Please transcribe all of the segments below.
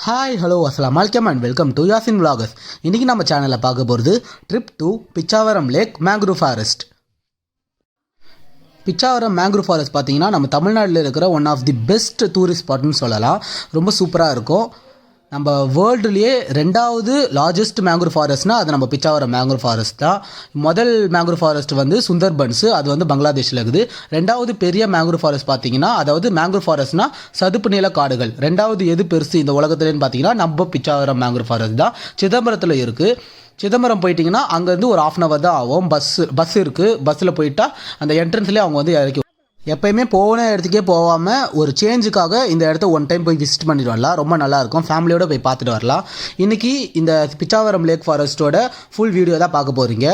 Hi hello அஸ்லாம் வலைக்கம் and welcome to Yasin vloggers. இன்றைக்கி நம்ம சேனலில் பார்க்க போகிறது trip to Pichavaram lake mangrove forest. Pichavaram mangrove forest பார்த்தீங்கன்னா நம்ம தமிழ்நாட்டில் இருக்கிற one of the best tourist ஸ்பாட்னு சொல்லலாம். ரொம்ப சூப்பராக இருக்கும். நம்ம வேர்ல்டுலேயே ரெண்டாவது லார்ஜஸ்ட் மேங்க்ரூவ் ஃபாரஸ்ட்னால் அது நம்ம பிச்சாவரம் மேங்க்ரூவ் ஃபாரஸ்ட் தான். முதல் மேங்க்ரூவ் ஃபாரஸ்ட் வந்து சுந்தர்பன்ஸு, அது வந்து பங்களாதேஷில் இருக்குது. ரெண்டாவது பெரிய மேங்க்ரூவ் ஃபாரஸ்ட் பார்த்தீங்கன்னா, அதாவது மேங்க்ரூவ் ஃபாரஸ்ட்னால் சதுப்பு நில காடுகள். ரெண்டாவது எது பெருசு இந்த உலகத்துலேன்னு பார்த்தீங்கன்னா நம்ம பிச்சாவரம் மேங்க்ரூவ் ஃபாரஸ்ட் தான். சிதம்பரத்தில் இருக்குது. சிதம்பரம் போயிட்டிங்கன்னா அங்கேருந்து ஒரு 1/2 hour தான் ஆகும். பஸ் இருக்குது. பஸ்ஸில் போயிட்டா அந்த என்ட்ரன்ஸ்லேயே அவங்க வந்து இறக்கி. எப்போயுமே போன இடத்துக்கே போகாமல் ஒரு சேஞ்சுக்காக இந்த இடத்த ஒன் டைம் போய் விசிட் பண்ணிட்டு வரலாம். ரொம்ப நல்லாயிருக்கும். ஃபேமிலியோடு போய் பார்த்துட்டு வரலாம். இன்றைக்கி இந்த பிச்சாவரம் லேக் ஃபாரஸ்ட்டோட ஃபுல் வீடியோ தான் பார்க்க போகிறீங்க.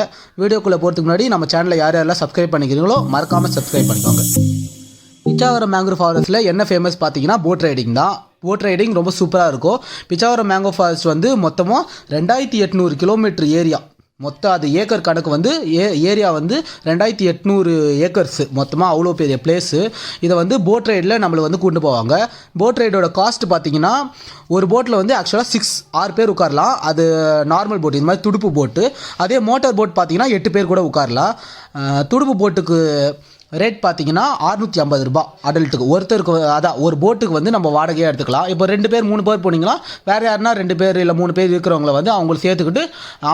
வீடியோக்குள்ளே போகிறதுக்கு முன்னாடி நம்ம சேனலில் யார் யாரெல்லாம் சப்ஸ்கிரைப் பண்ணிக்கிறீங்களோ மறக்காமல் சப்ஸ்கிரைப் பண்ணிக்கோங்க. பிச்சாவரம் மேங்க்ரூவ் ஃபாரஸ்ட்டில் என்ன ஃபேமஸ் பார்த்தீங்கன்னா போட் ரைடிங் தான். போட் ரைடிங் ரொம்ப சூப்பராக இருக்கும். பிச்சாவரம் மேங்க்ரூவ் ஃபாரஸ்ட் வந்து மொத்தமாக 2800 கிலோமீட்டர் ஏரியா. மொத்தம் அது ஏக்கர் கணக்கு வந்து ஏரியா வந்து 2800 ஏக்கர்ஸு மொத்தமாக. அவ்வளோ பெரிய பிளேஸு. இதை வந்து போட் ரைடில் நம்மளை வந்து கூட்டு போவாங்க. போட் ரைடோட காஸ்ட் பார்த்தீங்கன்னா ஒரு போட்டில் வந்து ஆக்சுவலாக 6 பேர் உட்காரலாம். அது நார்மல் போட், இந்த மாதிரி துடுப்பு போட்டு. அதே மோட்டார் போட் பார்த்தீங்கன்னா 8 பேர் கூட உட்காரலாம். துடுப்பு போட்டுக்கு ரேட் பார்த்தீங்கன்னா 650 ரூபாய் அடல்ட்டுக்கு. ஒருத்தருக்கு அதான் ஒரு போட்டுக்கு வந்து நம்ம வாடகையாக எடுத்துக்கலாம். இப்போ 2 பேர் 3 பேர் போனீங்களா, வேறு யாருன்னா 2 பேர் இல்லை 3 பேர் இருக்கிறவங்கள வந்து அவங்களை சேர்த்துக்கிட்டு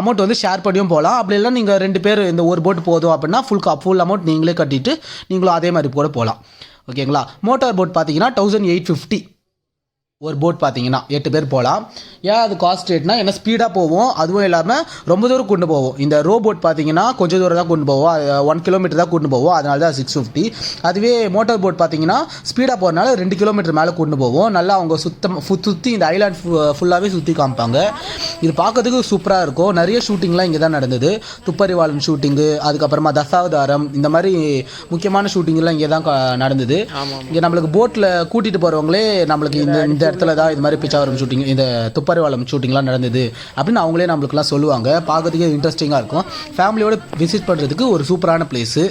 அமௌண்ட் வந்து ஷேர் பண்ணியும் போகலாம். அப்படி இல்லை நீங்கள் 2 பேர் இந்த ஒரு போட்டு போதும் அப்படின்னா ஃபுல் அமௌண்ட் நீங்களே கட்டிட்டு நீங்களும் அதே மாதிரி கூட போகலாம். ஓகேங்களா. மோட்டார் போட் பார்த்தீங்கன்னா 1850 ஒரு போட் பார்த்தீங்கன்னா 8 பேர் போகலாம். ஏன் அது காஸ்ட் ரேட்னா ஏன்னா ஸ்பீடாக போவோம். அதுவும் இல்லாமல் ரொம்ப தூரம் கொண்டு போவோம். இந்த ரோ போட் பார்த்தீங்கன்னா கொஞ்சம் தூரம் தான் கொண்டு போவோம். 1 கிலோமீட்டர் தான் கொண்டு போவோம். அதனால தான் 650. அதுவே மோட்டார் போட் பார்த்தீங்கன்னா ஸ்பீடாக போகிறனால 2 கிலோமீட்டர் மேலே கொண்டு போவோம். நல்லா அவங்க சுற்றி இந்த ஐலாண்ட் ஃபுல்லாகவே சுற்றி காமிப்பாங்க. இது பார்க்கறதுக்கு சூப்பராக இருக்கும். நிறைய ஷூட்டிங்லாம் இங்கே தான் நடந்தது. துப்பறிவாளன் ஷூட்டிங்கு, அதுக்கப்புறமா தசாவதாரம், இந்த மாதிரி முக்கியமான ஷூட்டிங்லாம் இங்கே தான் நடந்தது. இங்கே நம்மளுக்கு போட்டில் கூட்டிகிட்டு போகிறவங்களே நம்மளுக்கு இந்த இடத்துல தான் இது மாதிரி பிச்சாவரம் ஷூட்டிங், இந்த துப்பறிவாளம் ஷூட்டிங்லாம் நடந்தது அப்படின்னு அவங்களே நம்மளுக்குலாம் சொல்லுவாங்க. பார்க்கறதுக்கு இன்ட்ரெஸ்டிங்காக இருக்கும். ஃபேமிலியோடு விசிட் பண்ணுறதுக்கு ஒரு சூப்பரான பிளேஸு.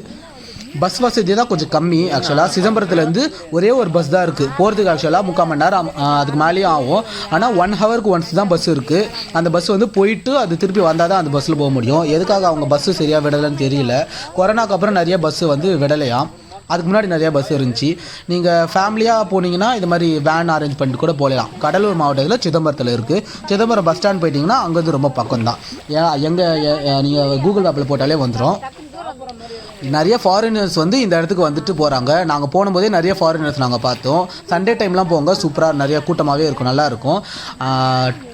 பஸ் வசதி தான் கொஞ்சம் கம்மி. ஆக்சுவலாக சிதம்பரத்துலேருந்து ஒரே ஒரு பஸ் தான் இருக்குது. போகிறதுக்கு ஆக்சுவலாக 3/4 மணி நேரம் அதுக்கு மேலேயும் ஆகும். ஆனால் 1 hourக்கு ஒன்ஸ் தான் பஸ் இருக்குது. அந்த பஸ் வந்து போயிட்டு அது திருப்பி வந்தால் தான் அந்த பஸ்ஸில் போக முடியும். எதுக்காக அவங்க பஸ்ஸு சரியாக விடலைன்னு தெரியல. கொரோனாக்கு அப்புறம் நிறைய பஸ்ஸு வந்து விடலையாம். அதுக்கு முன்னாடி நிறையா பஸ் இருந்துச்சு. நீங்கள் ஃபேமிலியாக போனீங்கன்னா இது மாதிரி வேன் அரேஞ்ச் பண்ணிட்டு கூட போகலாம். கடலூர் மாவட்டத்தில் சிதம்பரத்தில் இருக்குது. சிதம்பரம் பஸ் ஸ்டாண்ட் போயிட்டிங்கன்னா அங்கேருந்து ரொம்ப பக்கம் தான். எங்கே நீங்கள் கூகுள் மேப்பில் போட்டாலே வந்துடும். நிறைய ஃபாரினர்ஸ் வந்து இந்த இடத்துக்கு வந்துட்டு போகிறாங்க. நாங்கள் போகும்போதே நிறைய ஃபாரினர்ஸ் நாங்கள் பார்த்தோம். சண்டே டைம்லாம் போங்க, சூப்பராக நிறைய கூட்டமாகவே இருக்கும், நல்லாயிருக்கும்.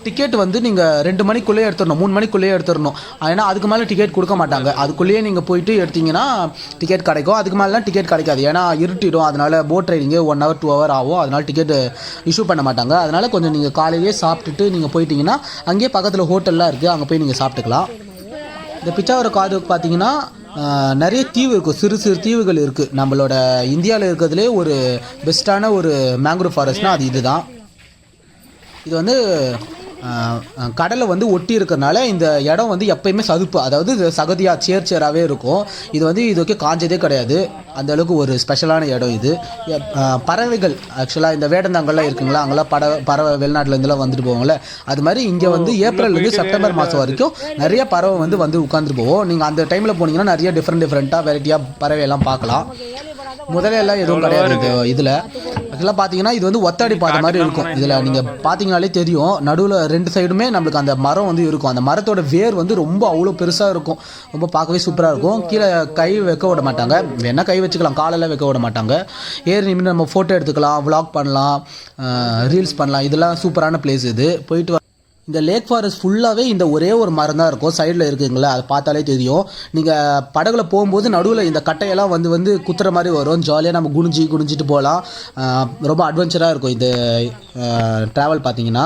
டிக்கெட் வந்து நீங்கள் 2 மணிக்குள்ளேயே எடுத்துடணும், 3 மணிக்குள்ளேயே எடுத்துடணும். ஏன்னா அதுக்கு மேலே டிக்கெட் கொடுக்க மாட்டாங்க. அதுக்குள்ளேயே நீங்கள் போயிட்டு எடுத்தீங்கன்னா டிக்கெட் கிடைக்கும். அதுக்கு மேலாம் டிக்கெட் கிடைக்காது. ஏன்னா இருட்டிடும். அதனால் போட் ரைடிங்கு 1 hour 2 hour ஆகும். அதனால் டிக்கெட் இஷ்யூ பண்ண மாட்டாங்க. அதனால் கொஞ்சம் நீங்கள் காலையிலேயே சாப்பிட்டுட்டு நீங்கள் போயிட்டீங்கன்னா அங்கேயே பக்கத்தில் ஹோட்டல்லாம் இருக்குது. அங்கே போய் நீங்கள் சாப்பிட்டுக்கலாம். இந்த பிச்சாவரம் காடு பார்த்தீங்கன்னா நிறைய தீவு இருக்கும். சிறு சிறு தீவுகள் இருக்குது. நம்மளோட இந்தியாவில் இருக்கிறதுலே ஒரு பெஸ்ட்டான ஒரு மேங்க்ரூவ் ஃபாரஸ்ட்னால் அது இதுதான். இது வந்து கடலை வந்து ஒட்டி இருக்கிறனால இந்த இடம் வந்து எப்பயுமே சதுப்பு, அதாவது சகதியாக சேராகவே இருக்கும். இது வந்து இதுக்கு காஞ்சதே கிடையாது. அந்த அளவுக்கு ஒரு ஸ்பெஷலான இடம் இது. பறவைகள் ஆக்சுவலாக இந்த வேடந்தாங்கள்லாம் இருக்குங்களா, அங்கெல்லாம் பறவை வெளிநாட்டிலேருந்துலாம் வந்துட்டு போவாங்களே, அது மாதிரி இங்கே வந்து ஏப்ரல்லேருந்து செப்டம்பர் மாதம் வரைக்கும் நிறைய பறவை வந்து உட்காந்துட்டு போவோம். நீங்கள் அந்த டைமில் போனீங்கன்னா நிறைய டிஃப்ரெண்ட்டாக வெரைட்டியாக பறவையெல்லாம் பார்க்கலாம். முதல்ல எல்லாம் எதுவும் கிடையாது இதில். ஆக்சுவலாக பார்த்தீங்கன்னா இது வந்து ஒத்தாடி பாதை மாதிரி இருக்கும். இதில் நீங்கள் பார்த்தீங்கனாலே தெரியும், நடுவில் 2 சைடுமே நம்மளுக்கு அந்த மரம் வந்து இருக்கும். அந்த மரத்தோட வேர் வந்து ரொம்ப அவ்வளோ பெருசாக இருக்கும். ரொம்ப பார்க்கவே சூப்பராக இருக்கும். கீழே கை வைக்க விட மாட்டாங்க. வேணால் கை வச்சுக்கலாம், காலெல்லாம் வைக்க விட மாட்டாங்க. ஏறி நின்று நம்ம ஃபோட்டோ எடுத்துக்கலாம், விளாக் பண்ணலாம், ரீல்ஸ் பண்ணலாம். இதெல்லாம் சூப்பரான பிளேஸ். இது போயிட்டு இந்த லேக் ஃபாரஸ்ட் ஃபுல்லாகவே இந்த ஒரே ஒரு மரம் தான் இருக்கும். சைடில் இருக்குங்களா, அதை பார்த்தாலே தெரியும். நீங்கள் படகுல போகும்போது நடுவில் இந்த கட்டையெல்லாம் வந்து குத்துற மாதிரி வரும். ஜாலியாக நம்ம குனிஞ்சிட்டு போகலாம். ரொம்ப அட்வென்ச்சராக இருக்கும் இது ட்ராவல் பார்த்தீங்கன்னா.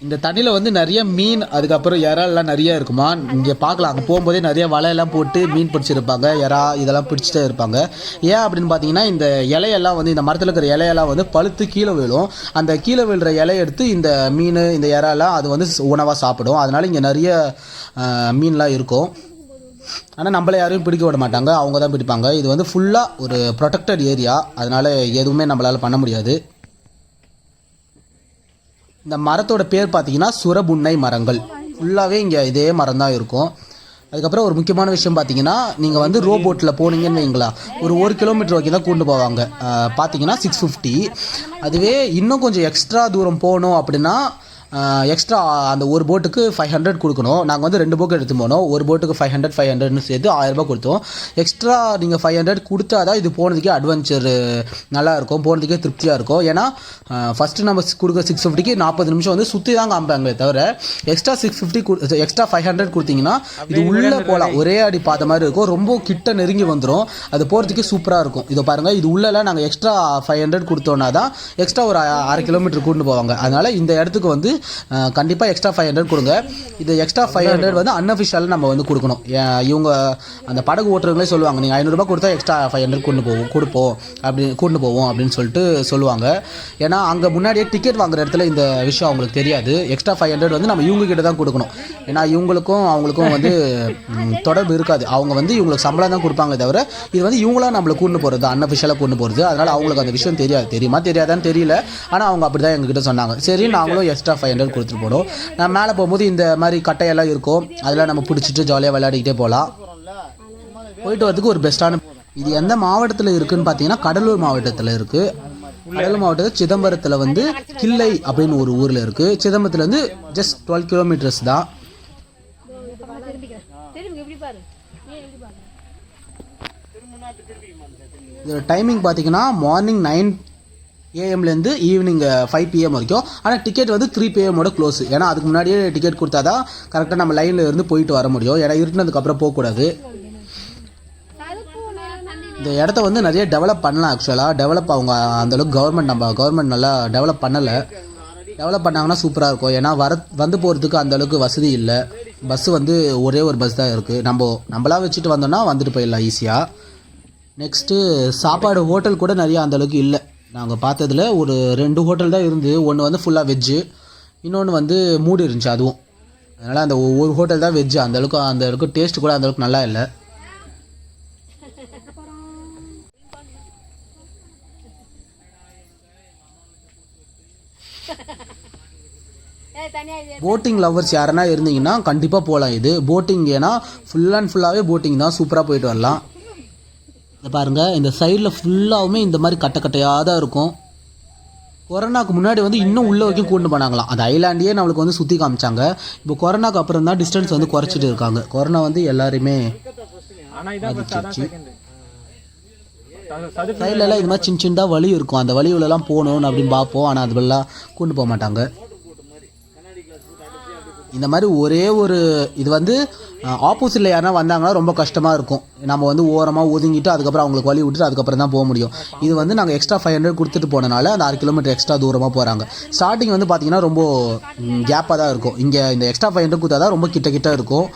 இந்த தண்ணியில் வந்து நிறைய மீன், அதுக்கப்புறம் இறால்லாம் நிறைய இருக்குமா. இங்கே பார்க்கலாம். அங்கே போகும்போதே நிறைய வலையெல்லாம் போட்டு மீன் பிடிச்சிருப்பாங்க. இறா இதெல்லாம் பிடிச்சிட்டே இருப்பாங்க. ஏன் அப்படின்னு பார்த்தீங்கன்னா இந்த இலையெல்லாம் வந்து இந்த மரத்தில் இருக்கிற இலையெல்லாம் வந்து பழுத்து கீழே விழும். அந்த கீழே விழுற இலையை எடுத்து இந்த மீன் இந்த இறாலாம் அது வந்து உணவாக சாப்பிடும். அதனால் இங்கே நிறைய மீன்லாம் இருக்கும். ஆனால் நம்மளை யாரையும் பிடிக்க விட மாட்டாங்க, அவங்க தான் பிடிப்பாங்க. இது வந்து ஃபுல்லாக ஒரு ப்ரொடெக்டட் ஏரியா. அதனால் எதுவுமே நம்மளால் பண்ண முடியாது. இந்த மரத்தோட பேர் பார்த்தீங்கன்னா சுரபுன்னை மரங்கள். ஃபுல்லாகவே இங்கே இதே மரம் தான் இருக்கும். அதுக்கப்புறம் ஒரு முக்கியமான விஷயம் பார்த்தீங்கன்னா, நீங்கள் வந்து ரோபோட்டில் போனீங்கன்னு வைங்களா, ஒரு 1 கிலோமீட்டர் வரைக்கும் தான் கூட்டு போவாங்க. பார்த்தீங்கன்னா 650. அதுவே இன்னும் கொஞ்சம் எக்ஸ்ட்ரா தூரம் போகணும் அப்படின்னா எக்ஸ்ட்ரா அந்த ஒரு போட்டுக்கு 500 கொடுக்கணும். நாங்கள் வந்து 2 போக்கு எடுத்து போனோம். ஒரு போட்டுக்கு 500 சேர்த்து 1000 ரூபாய் கொடுத்தோம். எக்ஸ்ட்ரா நீங்கள் 500 கொடுத்தா தான் இது போனதுக்கே அட்வென்ச்சர் நல்லா இருக்கும், போனதுக்கே திருப்தியாக இருக்கும். ஏன்னா ஃபஸ்ட்டு நம்ம கொடுக்க 650க்கு 40 நிமிஷம் வந்து சுற்றி தான் காமிப்பாங்களே தவிர எக்ஸ்ட்ரா 650 எக்ஸ்ட்ரா 500 கொடுத்தீங்கன்னா இது உள்ளே போகலாம், ஒரே அடி பார்த்த மாதிரி இருக்கும். ரொம்ப கிட்ட நெருங்கி வந்துடும், அது போகிறதுக்கே சூப்பராக இருக்கும். இதை பாருங்கள், இது உள்ளே நாங்கள் எக்ஸ்ட்ரா 500 கொடுத்தோன்னா தான் எக்ஸ்ட்ரா ஒரு 1/2 கிலோமீட்டர் கூட்டு போவாங்க. அதனால் இந்த இடத்துக்கு வந்து கண்டிப்பாக எக்ஸ்ட்ரா 500 கொடுங்க. இது எக்ஸ்ட்ரா 500 வந்து அன்அஃபிஷியலாக நம்ம வந்து கொடுக்கணும். இவங்க அந்த படகு ஓட்டுறவங்களே சொல்லுவாங்க, நீங்கள் 500 ரூபாய் கொடுத்தா எக்ஸ்ட்ரா 500 கொடுப்போம் அப்படின்னு சொல்லிட்டு சொல்லுவாங்க. ஏன்னா அங்கே முன்னாடியே டிக்கெட் வாங்குற இடத்துல இந்த விஷயம் அவங்களுக்கு தெரியாது. எக்ஸ்ட்ரா 500 வந்து நம்ம இவங்க கிட்ட தான் கொடுக்கணும். ஏன்னா இவங்களுக்கும் அவங்களுக்கும் வந்து தொடர்பு இருக்காது. அவங்க வந்து இவங்களுக்கு சம்பளம் தான் கொடுப்பாங்க தவிர இது வந்து இவங்களாம் நம்மளை கூட்டு போகிறது, அன்அஃபிஷியலாக கூட்டு போகிறது. அதனால் அவங்களுக்கு அந்த விஷயம் தெரியுமா தெரியாதான்னு தெரியல. ஆனால் அவங்க அப்படி தான் எங்ககிட்ட சொன்னாங்க. சரி, நாங்களும் எக்ஸ்ட்ரா 500 கொடுத்துட்டு போனோம். நான் மேலே போகும்போது இந்த மாதிரி கட்டையெல்லாம் இருக்கும், அதெல்லாம் நம்ம பிடிச்சிட்டு ஜாலியாக விளையாடிக்கிட்டே போகலாம். போயிட்டு வரதுக்கு ஒரு பெஸ்ட்டான இது எந்த மாவட்டத்தில் இருக்குதுன்னு பார்த்தீங்கன்னா கடலூர் மாவட்டத்தில் இருக்குது. கடலூர் மாவட்டத்தில் சிதம்பரத்தில் வந்து கிள்ளை அப்படின்னு ஒரு ஊரில் இருக்குது. சிதம்பரத்துலேருந்து ஜஸ்ட் 12 கிலோமீட்டர்ஸ் தான். இதோட டைமிங் பார்த்தீங்கன்னா மார்னிங் 9 AM ஈவினிங் 5 PM வரைக்கும். ஆனால் டிக்கெட் வந்து 3 PM க்ளோஸ். ஏன்னா அதுக்கு முன்னாடியே டிக்கெட் கொடுத்தா தான் கரெக்டாக நம்ம லைனில் இருந்து போயிட்டு வர முடியும். ஏன்னா இருட்டினதுக்கப்புறம் போகக்கூடாது. இந்த இடத்த வந்து நிறைய டெவலப் பண்ணலாம். ஆக்சுவலாக டெவலப் அவங்க அந்தளவுக்கு கவர்மெண்ட் நல்லா டெவலப் பண்ணலை. டெவலப் பண்ணாங்கன்னா சூப்பராக இருக்கும். ஏன்னா வந்து போகிறதுக்கு அந்தளவுக்கு வசதி இல்லை. பஸ்ஸு வந்து ஒரே ஒரு பஸ் தான் இருக்குது. நம்மளாக வச்சுட்டு வந்தோம்னா வந்துட்டு போயிடலாம் ஈஸியாக. நெக்ஸ்ட்டு சாப்பாடு ஹோட்டல் கூட நிறையா அந்தளவுக்கு இல்லை. நாங்கள் பார்த்ததில் ஒரு 2 ஹோட்டல் தான் இருந்து. ஒன்று வந்து ஃபுல்லாக வெஜ்ஜு, இன்னொன்று வந்து மூடி இருந்துச்சு அதுவும். அதனால் அந்த ஒரு ஹோட்டல் தான் வெஜ்ஜு. அந்தளவுக்கு டேஸ்ட் கூட அந்தளவுக்கு நல்லா இல்லை. போட்டிங் லவ்வர்ஸ் யாருன்னா இருந்தீங்கன்னா கண்டிப்பாக போகலாம். இது போட்டிங், ஏன்னா ஃபுல் அண்ட் ஃபுல்லாகவே போட்டிங் தான், சூப்பராக போயிட்டு வரலாம். இதை பாருங்கள், இந்த சைடில் ஃபுல்லாகவுமே இந்த மாதிரி கட்டையாக தான் இருக்கும். கொரோனாக்கு முன்னாடி வந்து இன்னும் உள்ள வரைக்கும் கூட்டு போனாங்களாம். அந்த ஐலாண்டையே நம்மளுக்கு வந்து சுற்றி காமிச்சாங்க. இப்போ கொரோனாக்கு அப்புறம் தான் டிஸ்டன்ஸ் வந்து குறைச்சிட்டு இருக்காங்க. கொரோனா வந்து எல்லாருமே சைட்லலாம் இது மாதிரி சின்னதாக வழி இருக்கும். அந்த வழியிலலாம் போகணும் அப்படின்னு பார்ப்போம். ஆனால் அதுவெல்லாம் கூட்டு போக மாட்டாங்க. இந்த மாதிரி ஒரே ஒரு இது வந்து ஆப்போசிட்டில் யாருன்னா வந்தாங்கன்னா ரொம்ப கஷ்டமாக இருக்கும். நம்ம வந்து ஓரமாக ஒதுங்கிட்டு அதுக்கப்புறம் அவங்களுக்கு வழி விட்டுட்டு அதுக்கப்புறம் தான் போக முடியும். இது வந்து நாங்கள் எக்ஸ்ட்ரா 500 கொடுத்துட்டு போனனால அந்த 6 கிலோமீட்டர் எக்ஸ்ட்ரா தூரமாக போகிறாங்க. ஸ்டார்டிங் வந்து பார்த்திங்கன்னா ரொம்ப கேப்பாக தான் இருக்கும். இங்கே இந்த எக்ஸ்ட்ரா 500 கொடுத்தா தான் ரொம்ப கிட்ட இருக்கும்.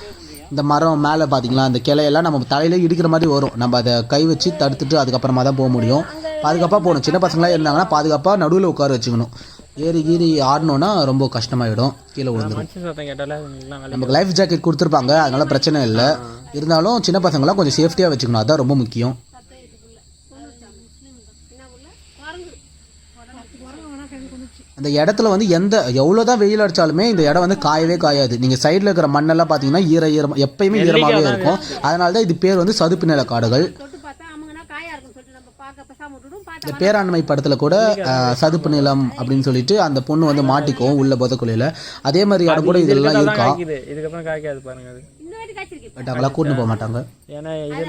இந்த மரம் மேலே பார்த்திங்களா, அந்த கிளையெல்லாம் நம்ம தலையில இடிக்கிற மாதிரி வரும். நம்ம அதை கை வச்சு தடுத்துட்டு அதுக்கப்புறமா தான் போக முடியும். பாதுகாப்பாக போகணும். சின்ன பசங்களாம் இருந்தாங்கன்னா பாதுகாப்பாக நடுவில் உட்கார வச்சுக்கணும். ஏறி ஆடணுன்னா ரொம்ப கஷ்டமாயிடும், கீழே விழுந்துடும். நமக்கு லைஃப் ஜாக்கெட் கொடுத்துருப்பாங்க, அதனால பிரச்சனை இல்லை. இருந்தாலும் சின்ன பசங்களாம் கொஞ்சம் சேஃப்டியாக வச்சுக்கணும், அதுதான் ரொம்ப முக்கியம். அந்த இடத்துல வந்து எவ்வளோதான் வெயில் அடித்தாலுமே இந்த இடம் வந்து காயவே காயாது. நீங்கள் சைடில் இருக்கிற மண்ணெல்லாம் பார்த்தீங்கன்னா ஈரமாக எப்பயுமே ஈரமாகவே இருக்கும். அதனால தான் இது பேர் வந்து சதுப்பு நில காடுகள். இந்த பேராண்மை படத்தில் கூட சதுப்பு நிலம் அப்படின்னு சொல்லிட்டு அந்த பொண்ணு வந்து மாட்டிக்கும் உள்ள புதக்குழியில். அதே மாதிரி இடம் கூட இதெல்லாம் இருக்கா. இதுக்கப்புறம் காய்க்காது பாருங்க. அது பட் அவங்களாம் கூட்டு போக மாட்டாங்க. ஏன்னா இது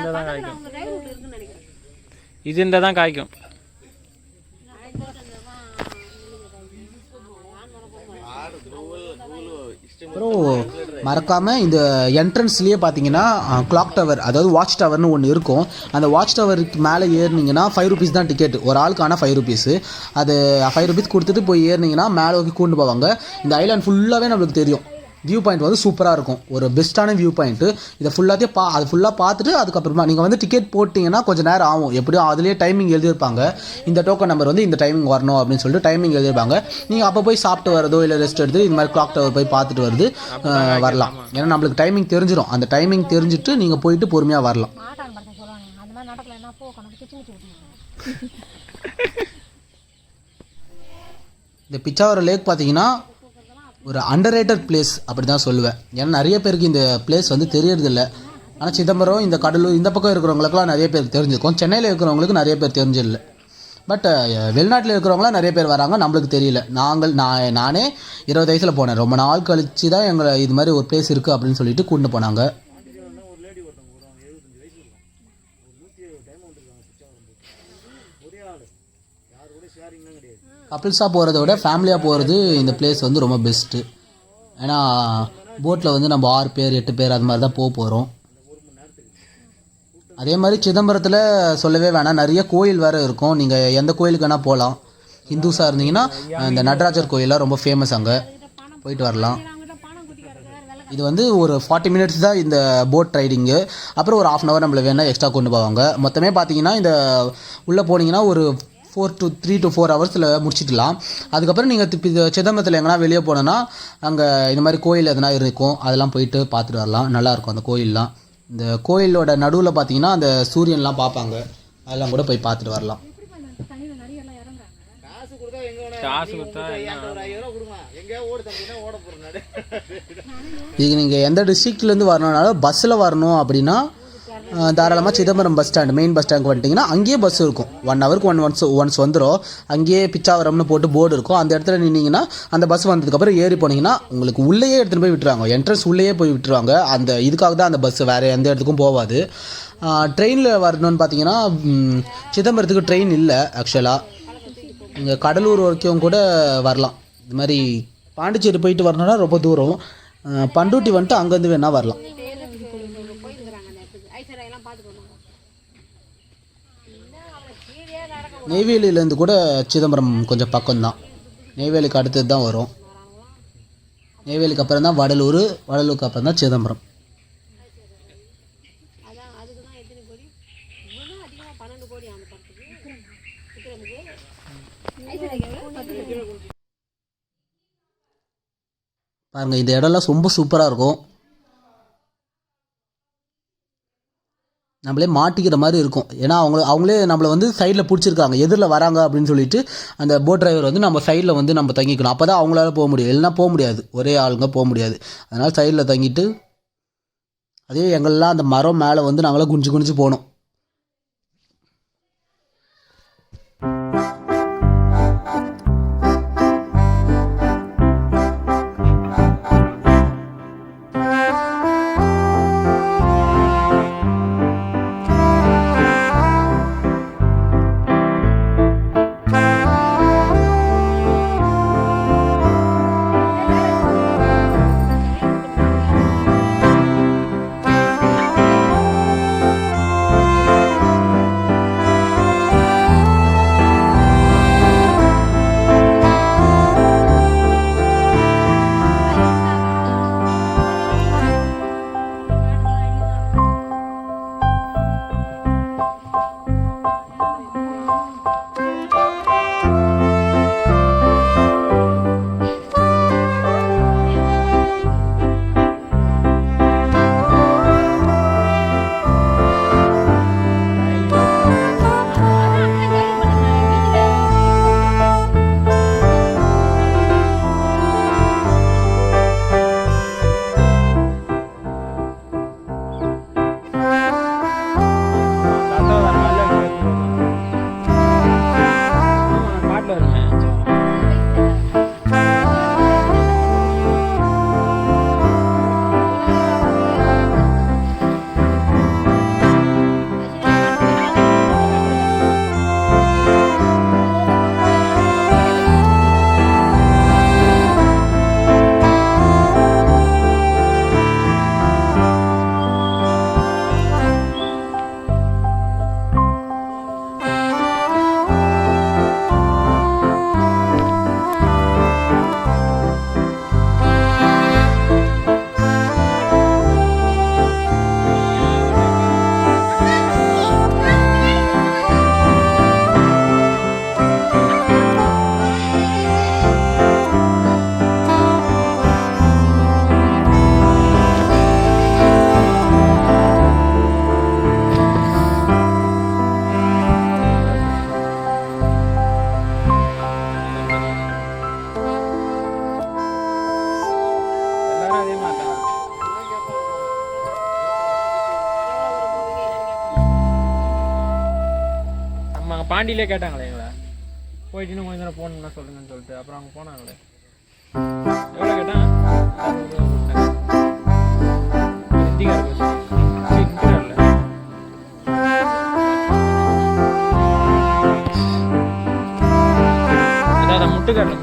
இருந்தால் தான் காய்க்கும். அப்புறம் மறக்காமல் இந்த என்ட்ரன்ஸ்லேயே பார்த்தீங்கன்னா கிளாக் டவர், அதாவது வாட்ச் டவர்னு ஒன்று இருக்கும். அந்த வாட்ச் டவருக்கு மேலே ஏறினீங்கன்னா 5 rupees தான் டிக்கெட், ஒரு ஆளுக்கான 5 rupees. அது 5 rupees கொடுத்துட்டு போய் ஏறினீங்கன்னா மேலே வரைக்கும் கூண்டு போவாங்க. இந்த ஐலாண்ட் ஃபுல்லாகவே நம்மளுக்கு தெரியும். வியூ பாயிண்ட் வந்து சூப்பராக இருக்கும், ஒரு பெஸ்ட்டான வியூ பாயிண்ட்டு. இதை ஃபுல்லாத்தையும் அது ஃபுல்லாக பார்த்துட்டு அதுக்கப்புறமா நீங்கள் வந்து டிக்கெட் போட்டிங்கன்னா கொஞ்சம் நேரம் ஆகும். எப்படியும் அதுலேயே டைமிங் எழுதியிருப்பாங்க. இந்த டோக்கன் நம்பர் வந்து இந்த டைமிங் வரணும் அப்படின்னு சொல்லிட்டு டைமிங் எழுதியிருப்பாங்க. நீங்கள் அப்போ போய் சாப்பிட்டு வரதோ இல்லை ரெஸ்ட் எடுத்து இந்த மாதிரி கிளாக் டவர் போய் பார்த்துட்டு வரலாம். ஏன்னா நம்மளுக்கு டைமிங் தெரிஞ்சிடும். அந்த டைமிங் தெரிஞ்சுட்டு நீங்கள் போயிட்டு பொறுமையாக வரலாம். இந்த பிச்சாவரம் லேக் பார்த்தீங்கன்னா ஒரு அண்டர்ரேட்டட் பிளேஸ் அப்படி தான் சொல்லுவேன். ஏன்னா நிறைய பேருக்கு இந்த பிளேஸ் வந்து தெரியறதில்ல. ஆனால் சிதம்பரம் இந்த கடலூர் இந்த பக்கம் இருக்கிறவங்களுக்குலாம் நிறைய பேர் தெரிஞ்சிருக்கும். சென்னையில் இருக்கிறவங்களுக்கு நிறைய பேர் தெரிஞ்சிடல. பட் வெளிநாட்டில் இருக்கிறவங்களாம் நிறைய பேர் வராங்க, நம்மளுக்கு தெரியல. நானே 20 வயசில் போனேன். ரொம்ப நாள் கழித்து தான் எங்களை இது மாதிரி ஒரு பிளேஸ் இருக்குது அப்படின்னு சொல்லிட்டு கூட்டிட்டு போனாங்க. கப்பிள்ஸாக போகிறத விட ஃபேமிலியாக போகிறது இந்த பிளேஸ் வந்து ரொம்ப பெஸ்ட்டு. ஏன்னா போட்டில் வந்து நம்ம 6 பேர் 8 பேர் அது மாதிரி தான் போக போகிறோம். அதே மாதிரி சிதம்பரத்தில் சொல்லவே வேணாம், நிறைய கோயில் வேறு இருக்கும். நீங்கள் எந்த கோயிலுக்கு வேணால் போகலாம். ஹிந்துஸாக இருந்தீங்கன்னா இந்த நடராஜர் கோயிலாம் ரொம்ப ஃபேமஸ், அங்கே போயிட்டு வரலாம். இது வந்து ஒரு 40 மினிட்ஸ் தான் இந்த போட் ரைடிங்கு. அப்புறம் ஒரு 1/2 நம்மளை வேணால் எக்ஸ்ட்ரா கொண்டு போவாங்க. மொத்தமே பார்த்தீங்கன்னா இந்த உள்ளே போனீங்கன்னா ஒரு 3 to 4 ஹவர்ஸில் முடிச்சிடலாம். அதுக்கப்புறம் நீங்கள் சிதம்பரத்தில் எங்கன்னா வெளியே போனோன்னா அங்கே இந்த மாதிரி கோயில் எதனா இருக்கும், அதெல்லாம் போயிட்டு பார்த்துட்டு வரலாம். நல்லாயிருக்கும் அந்த கோயிலெலாம். இந்த கோயிலோட நடுவில் பார்த்தீங்கன்னா அந்த சூரியன்லாம் பார்ப்பாங்க, அதெல்லாம் கூட போய் பார்த்துட்டு வரலாம். இதுக்கு நீங்கள் எந்த டிஸ்ட்ரிக்ட்லேருந்து வரணுன்னாலும் பஸ்ஸில் வரணும் அப்படின்னா தாராளமாக Chidambaram bus stand, main bus ஸ்டாண்டுக்கு வந்துட்டிங்கன்னா அங்கேயே பஸ் இருக்கும். 1 ஹவருக்கு ஒன்ஸ் வந்துடும். அங்கேயே பிச்சாவரம்னு போட்டு போர்டு இருக்கும். அந்த இடத்துல நின்னீங்கன்னா அந்த பஸ் வந்ததுக்கப்புறம் ஏறி போனீங்கன்னா உங்களுக்கு உள்ளேயே எடுத்துகிட்டு போய் விட்டுருவாங்க. என்ட்ரன்ஸ் உள்ளேயே போய் விட்டுருவாங்க. அந்த இதுக்காக தான் அந்த பஸ், வேறு எந்த இடத்துக்கும் போகாது. ட்ரெயினில் வரணும்னு பார்த்தீங்கன்னா சிதம்பரத்துக்கு ட்ரெயின் இல்லை ஆக்சுவலாக. இங்கே கடலூர் வரைக்கும் கூட வரலாம். இது மாதிரி பாண்டிச்சேரி போயிட்டு வரணுன்னா ரொம்ப தூரம். பண்டூட்டி வந்துட்டு அங்கேருந்து வேணால் வரலாம். நெய்வேலியிலேருந்து கூட சிதம்பரம் கொஞ்சம் பக்கம்தான். நெய்வேலிக்கு அடுத்தது தான் வரும். நெய்வேலிக்கு அப்புறம் தான் வடலூர், வடலூருக்கு அப்புறம் தான் சிதம்பரம். பாருங்கள், இந்த இடம்லாம் ரொம்ப சூப்பராக இருக்கும். நம்மளே மாட்டிக்கிற மாதிரி இருக்கும். ஏன்னா அவங்களே நம்மளை வந்து சைடில் பிடிச்சிருக்காங்க, எதிரில் வராங்க அப்படின்னு சொல்லிட்டு அந்த போட் டிரைவர் வந்து நம்ம சைடில் வந்து நம்ம தங்கிக்கணும். அப்போ தான் அவங்களால போக முடியும், இல்லைனா போக முடியாது, ஒரே ஆளுங்க போக முடியாது. அதனால் சைடில் தங்கிட்டு அதே எங்கள்லாம் அந்த மரம் மேலே வந்து நாங்களாம் குனிஞ்சு குனிஞ்சு போனோம். பாண்டியிலே கேட்டாங்களே எங்களை போயிட்டு இன்னும் கொஞ்சம் நேரம் போகணும்னா சொல்லுங்கன்னு சொல்லிட்டு அப்புறம் அவங்க போனாங்களே எவ்வளோ கேட்டான் ஹிந்திக்கார ஹிந்திக்காரில் அதான் முட்டுக்காரில்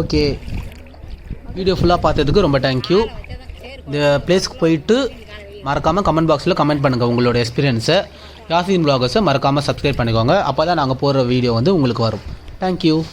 ஓகே, வீடியோ ஃபுல்லாக பார்த்ததுக்கு ரொம்ப தேங்க்யூ. இந்த பிளேஸ்க்கு போயிட்டு மறக்காமல் கமெண்ட் பாக்ஸில் கமெண்ட் பண்ணுங்கள் உங்களோட எக்ஸ்பீரியன்ஸை. யாசின் வ்ளாகர்ஸை மறக்காமல் சப்ஸ்கிரைப் பண்ணிக்கோங்க. அப்போ தான் நாங்கள் போடுற வீடியோ வந்து உங்களுக்கு வரும். தேங்க்யூ.